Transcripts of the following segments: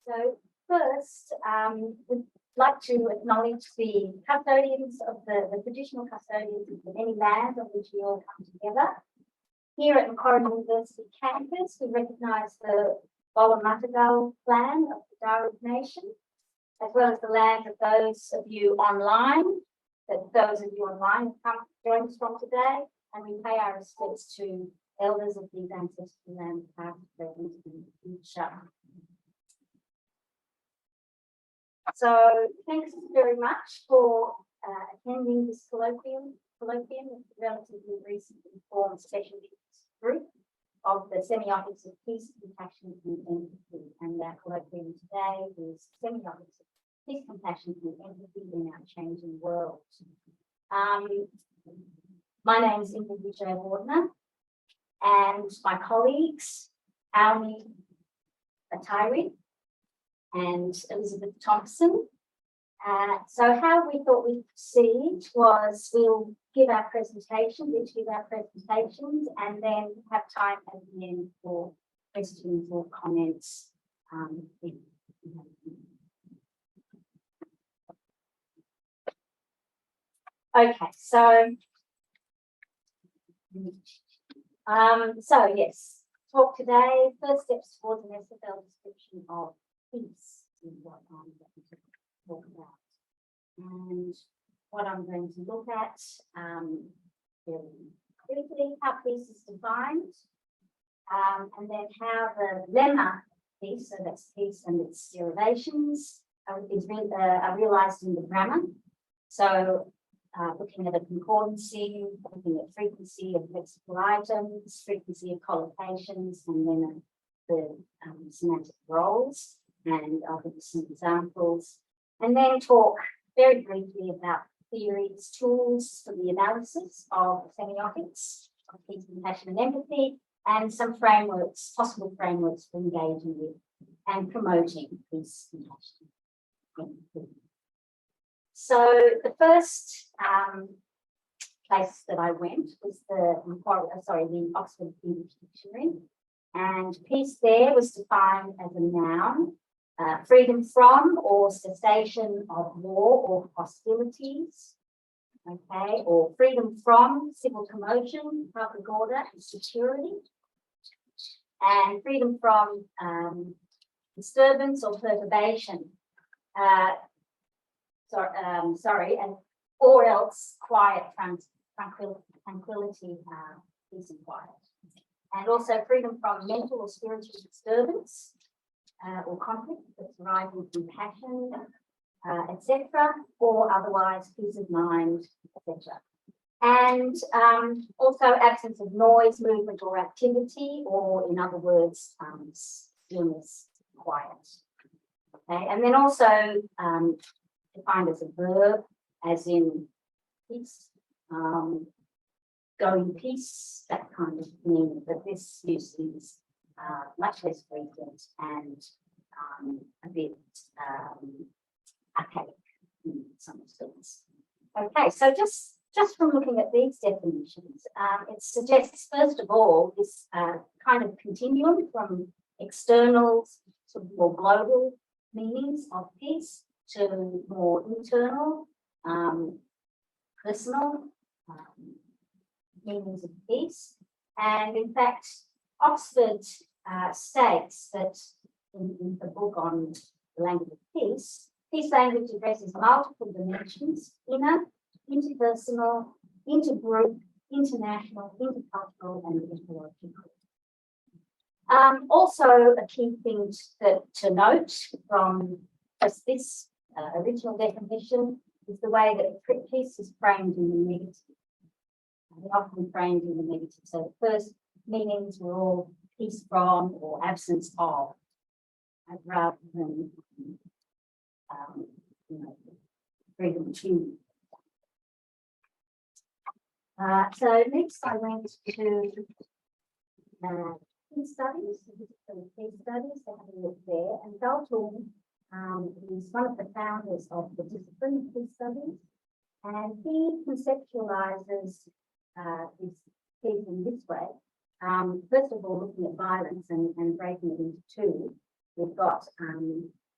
So first, we'd like to acknowledge the custodians of the traditional custodians of any land on which we all come together. Here at Macquarie University campus, we recognise the Wallumattagal clan of the Darug Nation, as well as the land of those of you online, have come join us from today, and we pay our respects to elders of these ancestral lands, past, present, and future. So thanks very much for attending this colloquium. It's a relatively recently formed special group of the Semiotics of Peace, Compassion and Empathy. And our colloquium today is Semiotics of Peace, Compassion and Empathy in our changing world. My name is Ingrid Wijeyewardene, and my colleagues, Almi Atari and Elizabeth Thompson. So how we thought we'd proceed was we'll give our presentations, each give our presentations, and then have time at the end for questions or comments. Okay, so yes, talk today, first steps towards an SFL description of peace is what I'm going to talk about. And what I'm going to look at very briefly, how peace is defined, and then how the lemma piece, so that's peace and its derivations, are realised in the grammar. So looking at a concordancy, looking at frequency of lexical items, frequency of collocations, and then the semantic roles. And I'll give you some examples. And then talk very briefly about theories, tools for the analysis of semiotics, of peace, compassion, and empathy, and some frameworks, possible frameworks for engaging with and promoting peace, compassion, and empathy. So the first place that I went was the Oxford English Dictionary, and peace there was defined as a noun, freedom from or cessation of war or hostilities, okay, or freedom from civil commotion, public order and security, and freedom from disturbance or perturbation. Or else quiet, tranquility, peace and quiet. And also freedom from mental or spiritual disturbance or conflict that's arising from passion, etc., or otherwise peace of mind, etc. And also absence of noise, movement or activity, or in other words, stillness, quiet. Okay, and then also defined as a verb, as in peace, go in peace, that kind of thing. But this use is much less frequent and a bit archaic in some sense. Okay, so just from looking at these definitions, it suggests, first of all, this kind of continuum from external to more global meanings of peace to more internal, personal meanings of peace. And in fact, Oxford states that in the book on the language of peace, peace language addresses multiple dimensions: inner, interpersonal, intergroup, international, intercultural, and ecological. Also, a key thing to note from just this original definition is the way that peace is framed in the negative. Often framed in the negative. So the first meanings were all peace from or absence of, rather than freedom to. So next I went to case studies. Case studies, so have a look there. And Dalton is one of the founders of the discipline of case studies, and he conceptualizes this case in this way. First of all, looking at violence and breaking it into two. we've got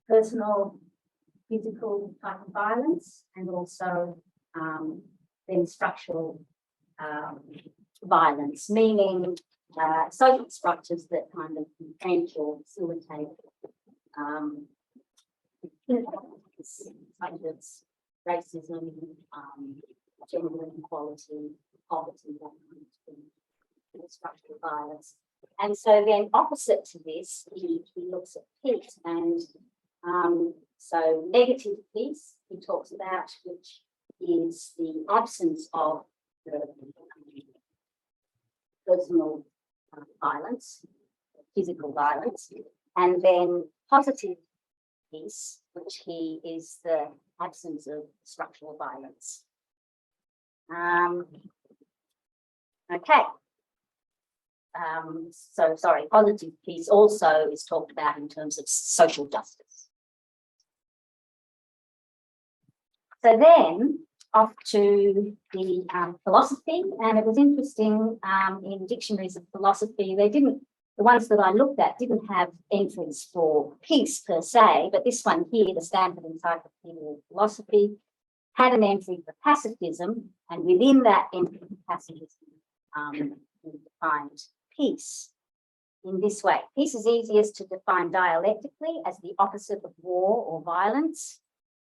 personal, physical type of violence, and also then structural violence, meaning social structures that kind of entrench or facilitate such as racism, gender inequality, poverty, that kind of thing, structural violence. And so then opposite to this, he looks at peace, and so negative peace he talks about, which is the absence of the personal violence, physical violence, and then positive peace, which is the absence of structural violence. Okay. So sorry, positive peace also is talked about in terms of social justice. So then off to the philosophy, and it was interesting in dictionaries of philosophy, the ones that I looked at didn't have entries for peace per se, but this one here, the Stanford Encyclopedia of Philosophy, had an entry for pacifism, and within that entry for pacifism, we defined peace in this way. Peace is easiest to define dialectically as the opposite of war or violence.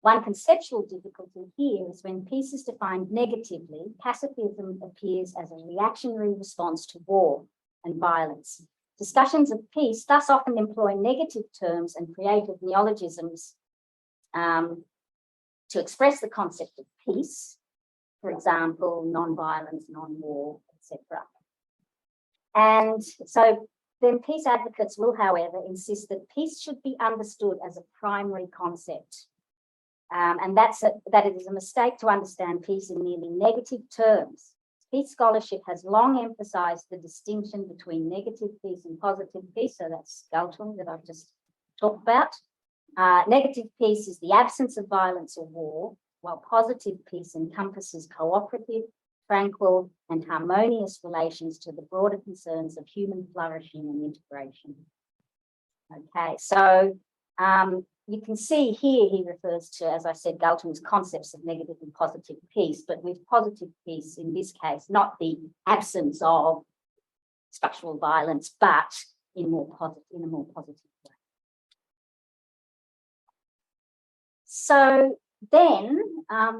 One conceptual difficulty here is when peace is defined negatively, pacifism appears as a reactionary response to war and violence. Discussions of peace thus often employ negative terms and creative neologisms to express the concept of peace, for example, non-violence, non-war, etc. And so then peace advocates will, however, insist that peace should be understood as a primary concept. And that it is a mistake to understand peace in merely negative terms. Peace scholarship has long emphasized the distinction between negative peace and positive peace. So that's Galtung that I've just talked about. Negative peace is the absence of violence or war, while positive peace encompasses cooperative, tranquil, and harmonious relations to the broader concerns of human flourishing and integration. Okay, so you can see here he refers to, as I said, Galtung's concepts of negative and positive peace, but with positive peace in this case, not the absence of structural violence, but in a more positive way. So then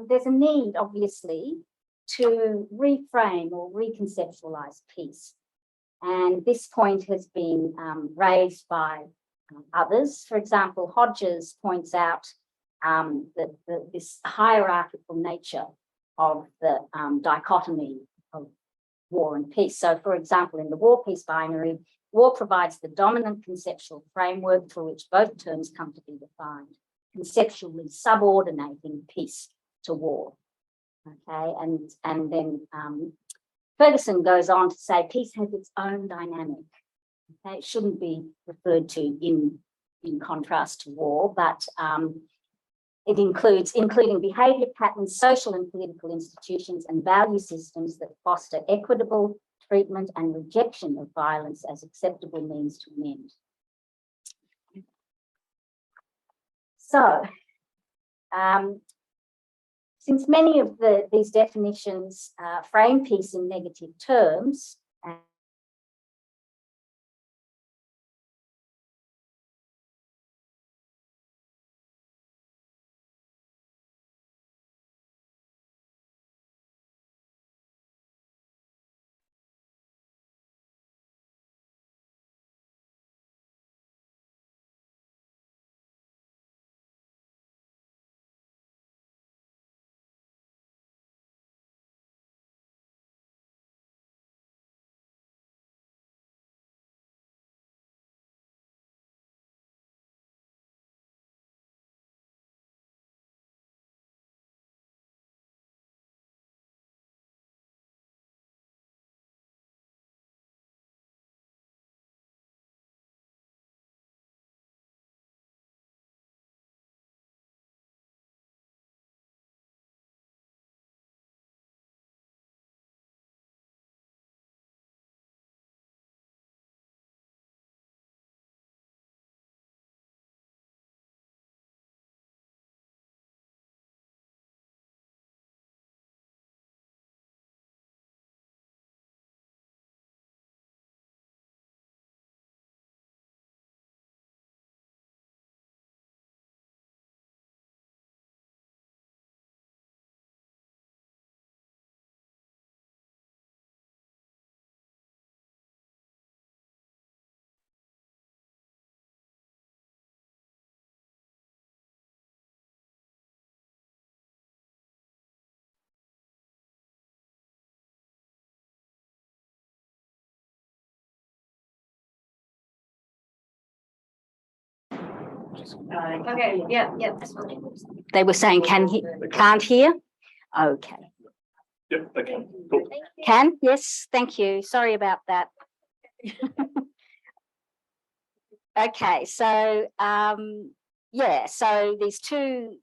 there's a need, obviously, to reframe or reconceptualize peace. And this point has been raised by others. For example, Hodges points out that this hierarchical nature of the dichotomy of war and peace. So, for example, in the war-peace binary, war provides the dominant conceptual framework for which both terms come to be defined, conceptually subordinating peace to war. Okay, and then Ferguson goes on to say peace has its own dynamic. Okay, it shouldn't be referred to in contrast to war, but it including behaviour patterns, social and political institutions, and value systems that foster equitable treatment and rejection of violence as acceptable means to an end. So, since many of these definitions frame peace in negative terms, Okay, yeah, that's what they were saying. Can't hear? Okay. Yep, okay, cool. Can? Yes, thank you. Sorry about that. Okay, so yeah, so these two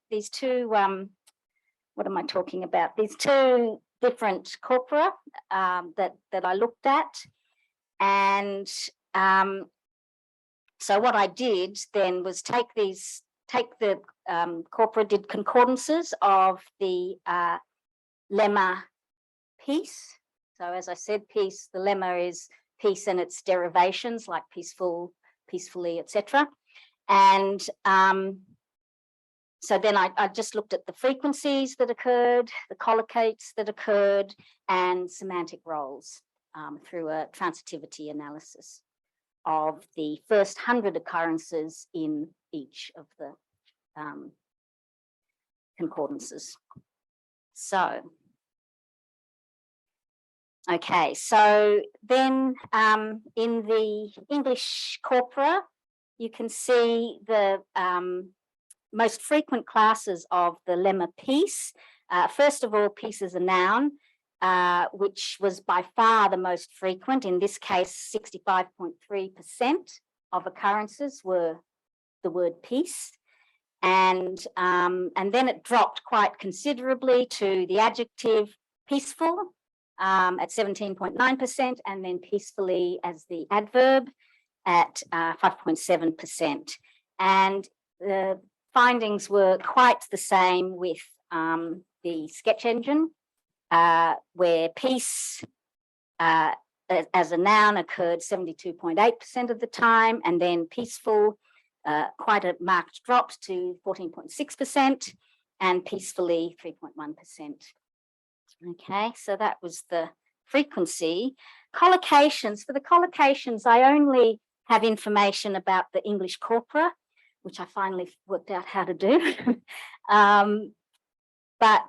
what am I talking about? These two different corpora that I looked at, and so what I did then was take the corpora, did concordances of the lemma peace. So as I said, peace, the lemma is peace and its derivations like peaceful, peacefully, etc. And so then I just looked at the frequencies that occurred, the collocates that occurred, and semantic roles through a transitivity analysis of the first 100 occurrences in each of the concordances. So, okay, so then in the English corpora, you can see the most frequent classes of the lemma piece. First of all, piece is a noun, which was by far the most frequent. In this case, 65.3% of occurrences were the word peace. And then it dropped quite considerably to the adjective peaceful at 17.9%, and then peacefully as the adverb at 5.7%. And the findings were quite the same with the sketch engine, where peace as a noun occurred 72.8% of the time, and then peaceful, quite a marked drop to 14.6%, and peacefully 3.1%. Okay, so that was the frequency. Collocations, for the collocations, I only have information about the English corpora, which I finally worked out how to do. But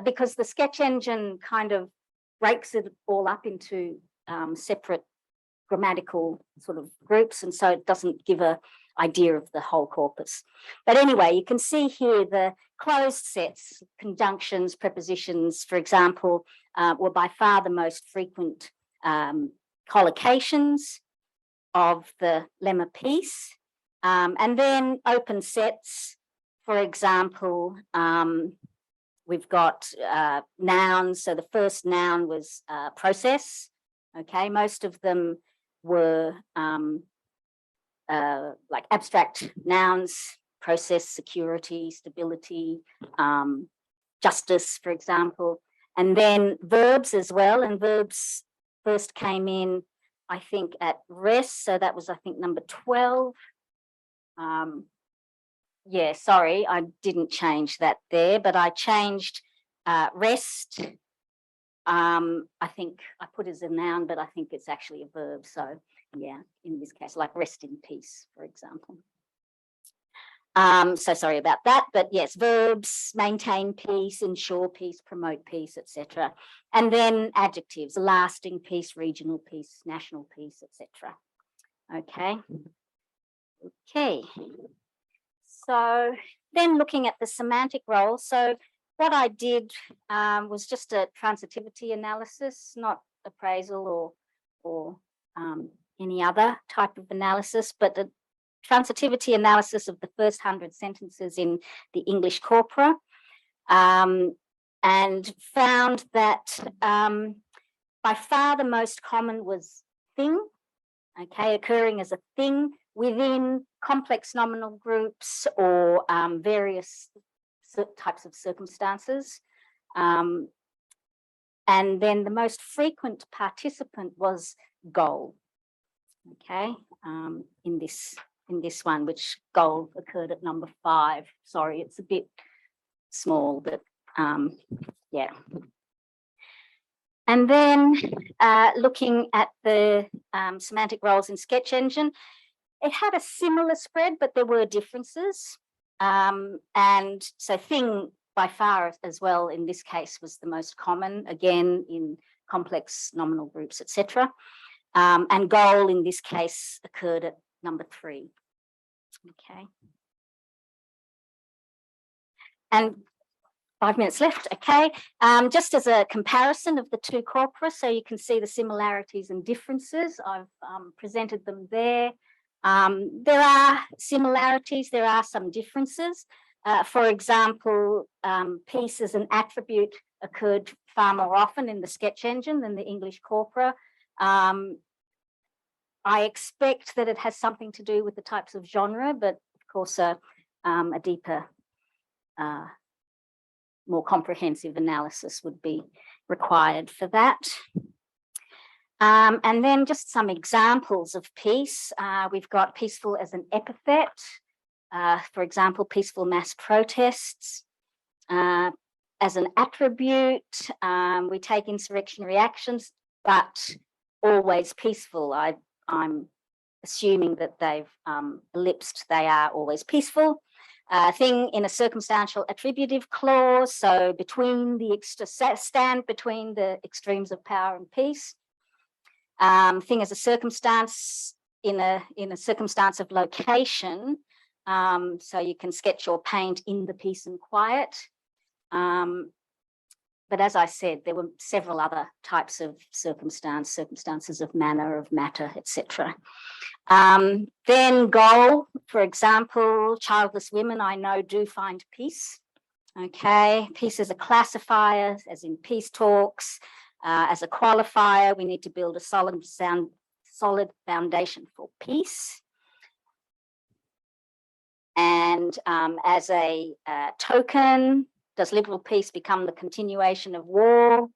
because the sketch engine kind of breaks it all up into separate grammatical sort of groups, and so it doesn't give an idea of the whole corpus. But anyway, you can see here the closed sets, conjunctions, prepositions, for example, were by far the most frequent collocations of the lemma piece. And then open sets, for example, we've got nouns. So the first noun was process. Okay, most of them were like abstract nouns, process, security, stability, justice, for example. And then verbs as well. And verbs first came in, I think, at rest. So that was, I think, number 12. Yeah, sorry, I didn't change that there, but I changed rest. I think I put as a noun, but I think it's actually a verb. So yeah, in this case, like rest in peace, for example. So sorry about that, but yes, verbs: maintain peace, ensure peace, promote peace, etc. And then adjectives: lasting peace, regional peace, national peace, etc. Okay. Okay. So then looking at the semantic role. So what I did was just a transitivity analysis, not appraisal or any other type of analysis, but a transitivity analysis of the first 100 sentences in the English corpora, and found that by far the most common was thing, okay, occurring as a thing within complex nominal groups or various types of circumstances. And then the most frequent participant was goal, okay, in this one, which goal occurred at number 5. Sorry, it's a bit small, but yeah. And then looking at the semantic roles in sketch engine, it had a similar spread, but there were differences. And so thing by far as well in this case was the most common, again in complex nominal groups, etc. And goal in this case occurred at number 3. Okay. And 5 minutes left, okay. Just as a comparison of the two corpora, so you can see the similarities and differences. I've presented them there. There are similarities, there are some differences. For example, peace as an attribute occurred far more often in the sketch engine than the English corpora. I expect that it has something to do with the types of genre, but of course a deeper, more comprehensive analysis would be required for that. And then just some examples of peace. We've got peaceful as an epithet. For example, peaceful mass protests. As an attribute, we take insurrectionary actions, but always peaceful. I'm assuming that they've ellipsed, they are always peaceful. Thing in a circumstantial attributive clause, so between the stand between the extremes of power and peace. Thing as a circumstance in a circumstance of location, so you can sketch or paint in the peace and quiet. But as I said, there were several other types of circumstances of manner, of matter, etc. Then goal, for example, childless women I know do find peace. Okay, peace as a classifier, as in peace talks. As a qualifier, we need to build a solid foundation for peace. And as a token, does liberal peace become the continuation of war?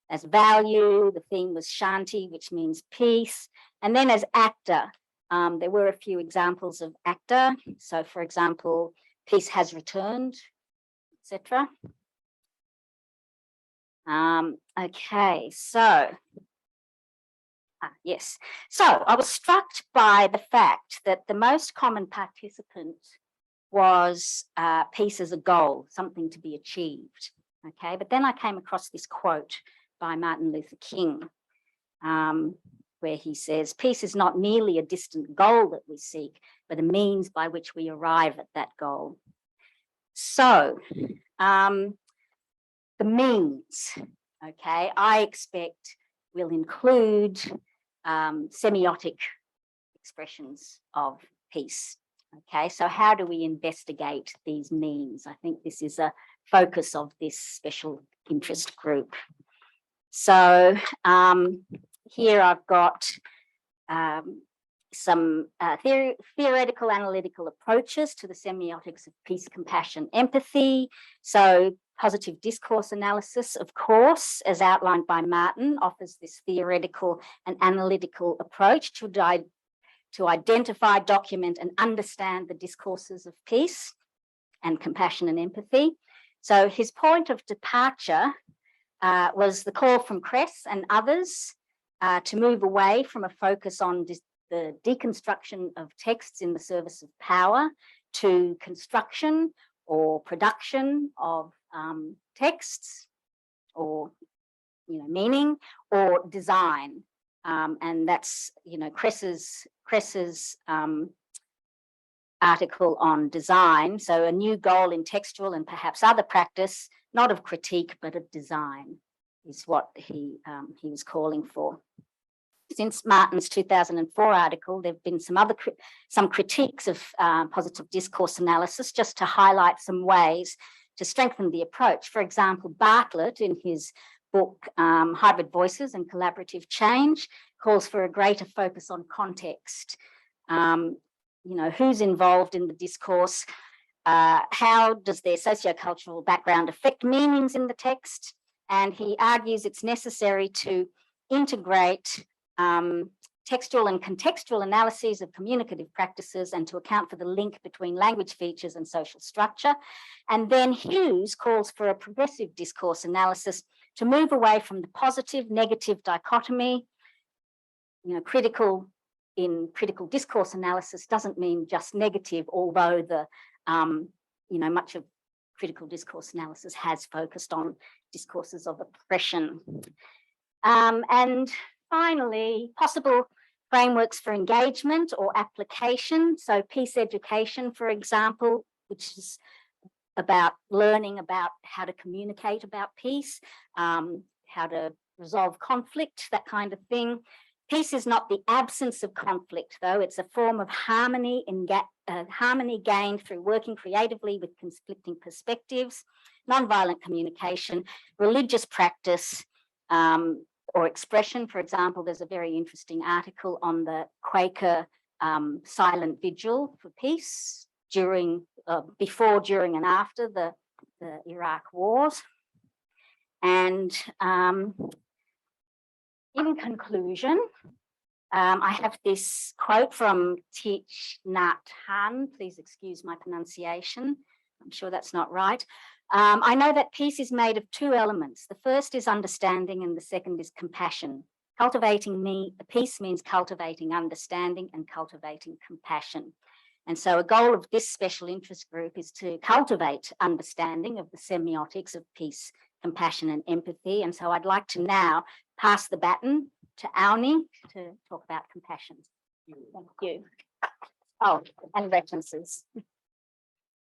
As value, the theme was Shanti, which means peace. And then as actor, there were a few examples of actor. So for example, peace has returned, etc. Okay, so, yes. So I was struck by the fact that the most common participant was peace as a goal, something to be achieved. Okay, but then I came across this quote by Martin Luther King, where he says, peace is not merely a distant goal that we seek, but a means by which we arrive at that goal. So the means, okay, I expect will include semiotic expressions of peace. Okay, so how do we investigate these means? I think this is a focus of this special interest group. So here I've got some theoretical analytical approaches to the semiotics of peace, compassion, empathy. So positive discourse analysis, of course, as outlined by Martin, offers this theoretical and analytical approach to identify, document, and understand the discourses of peace and compassion and empathy. So his point of departure was the call from Kress and others to move away from a focus on the deconstruction of texts in the service of power to construction or production of texts or meaning or design. And that's Kress's article on design. So a new goal in textual and perhaps other practice, not of critique but of design, is what he was calling for. Since Martin's 2004 article, there have been some critiques of positive discourse analysis, just to highlight some ways to strengthen the approach. For example, Bartlett, in his book Hybrid Voices and Collaborative Change, calls for a greater focus on context. Who's involved in the discourse? How does their sociocultural background affect meanings in the text? And he argues it's necessary to integrate textual and contextual analyses of communicative practices and to account for the link between language features and social structure. And then Hughes calls for a progressive discourse analysis to move away from the positive negative dichotomy. Critical discourse analysis doesn't mean just negative, although the much of critical discourse analysis has focused on discourses of oppression. And finally, possible frameworks for engagement or application. So peace education, for example, which is about learning about how to communicate about peace, how to resolve conflict, that kind of thing. Peace is not the absence of conflict, though. It's a form of harmony harmony gained through working creatively with conflicting perspectives, nonviolent communication, religious practice, or expression. For example, there's a very interesting article on the Quaker silent vigil for peace before, during, and after the Iraq wars. And in conclusion, I have this quote from Thich Nhat Hanh. Please excuse my pronunciation. I'm sure that's not right. I know that peace is made of two elements. The first is understanding and the second is compassion. Cultivating peace means cultivating understanding and cultivating compassion. And so a goal of this special interest group is to cultivate understanding of the semiotics of peace, compassion, and empathy. And so I'd like to now pass the baton to Auni to talk about compassion. Thank you. Oh, and references.